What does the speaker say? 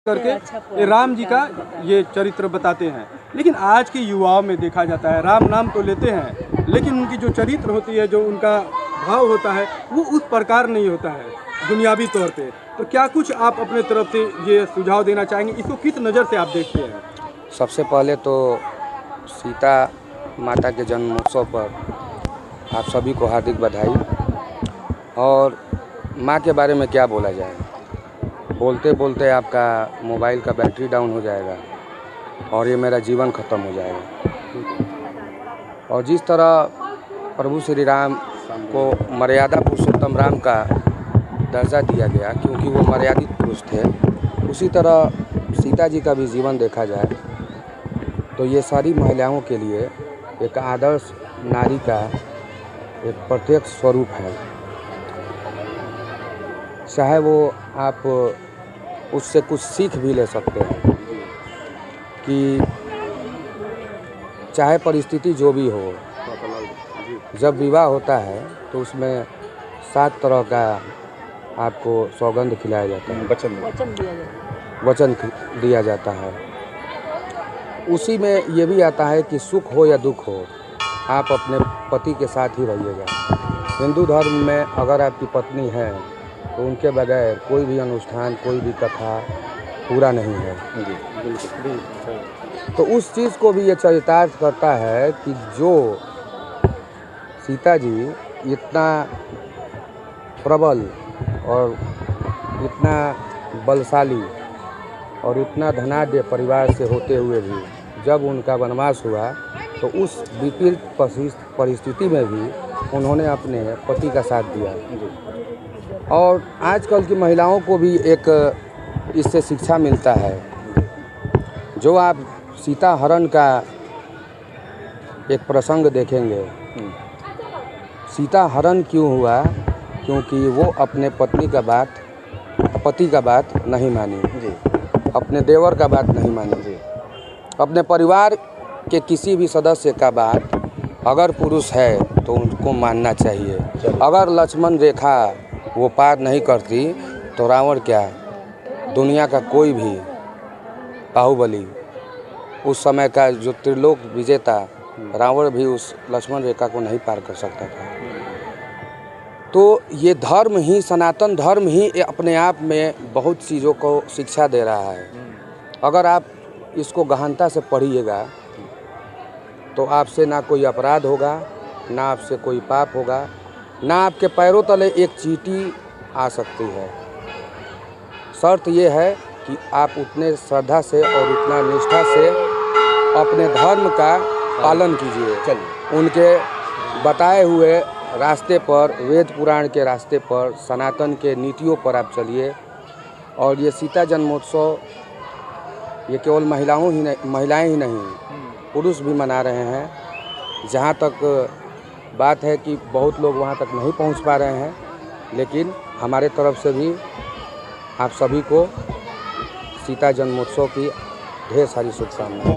करके ये राम जी का ये चरित्र बताते हैं। लेकिन आज के युवाओं में देखा जाता है राम नाम तो लेते हैं, लेकिन उनकी जो चरित्र होती है, जो उनका भाव होता है, वो उस प्रकार नहीं होता है दुनियावी तौर पे। तो क्या कुछ आप अपने तरफ से ये सुझाव देना चाहेंगे, इसको किस नज़र से आप देखते हैं? सबसे पहले तो सीता माता के जन्मोत्सव पर आप सभी को हार्दिक बधाई। और माँ के बारे में क्या बोला जाए, बोलते बोलते आपका मोबाइल का बैटरी डाउन हो जाएगा और ये मेरा जीवन ख़त्म हो जाएगा। और जिस तरह प्रभु श्री राम को मर्यादा पुरुषोत्तम राम का दर्जा दिया गया क्योंकि वो मर्यादित पुरुष थे, उसी तरह सीता जी का भी जीवन देखा जाए तो ये सारी महिलाओं के लिए एक आदर्श नारी का एक प्रत्यक्ष स्वरूप है। चाहे वो आप उससे कुछ सीख भी ले सकते हैं कि चाहे परिस्थिति जो भी हो, जब विवाह होता है तो उसमें 7 तरह का आपको सौगंध खिलाया जाता है, वचन दिया जाता है। उसी में ये भी आता है कि सुख हो या दुख हो, आप अपने पति के साथ ही रहिएगा। हिंदू धर्म में अगर आपकी पत्नी है तो उनके बगैर कोई भी अनुष्ठान, कोई भी कथा पूरा नहीं है। तो उस चीज़ को भी ये चरितार्थ करता है कि जो सीता जी इतना प्रबल और इतना बलशाली और इतना धनाढ्य परिवार से होते हुए भी जब उनका वनवास हुआ तो उस विपरीत परिस्थिति में भी उन्होंने अपने पति का साथ दिया। और आजकल की महिलाओं को भी एक इससे शिक्षा मिलता है। जो आप सीता हरण का एक प्रसंग देखेंगे, सीता हरण क्यों हुआ? क्योंकि वो अपने पति का बात नहीं मानी, अपने देवर का बात नहीं मानी, अपने परिवार के किसी भी सदस्य का बात अगर पुरुष है तो उनको मानना चाहिए। अगर लक्ष्मण रेखा वो पार नहीं करती तो रावण क्या, दुनिया का कोई भी बाहुबली, उस समय का जो त्रिलोक विजेता रावण भी उस लक्ष्मण रेखा को नहीं पार कर सकता था। तो ये धर्म ही, सनातन धर्म ही अपने आप में बहुत चीज़ों को शिक्षा दे रहा है। अगर आप इसको गहनता से पढ़िएगा तो आपसे ना कोई अपराध होगा, ना आपसे कोई पाप होगा, ना आपके पैरों तले एक चींटी आ सकती है। शर्त ये है कि आप उतने श्रद्धा से और उतना निष्ठा से अपने धर्म का पालन कीजिए। उनके बताए हुए रास्ते पर, वेद पुराण के रास्ते पर, सनातन के नीतियों पर आप चलिए। और ये सीता जन्मोत्सव ये केवल महिलाएं ही नहीं, पुरुष भी मना रहे हैं। जहाँ तक बात है कि बहुत लोग वहाँ तक नहीं पहुँच पा रहे हैं, लेकिन हमारे तरफ से भी आप सभी को सीता जन्मोत्सव की ढेर सारी शुभकामनाएं।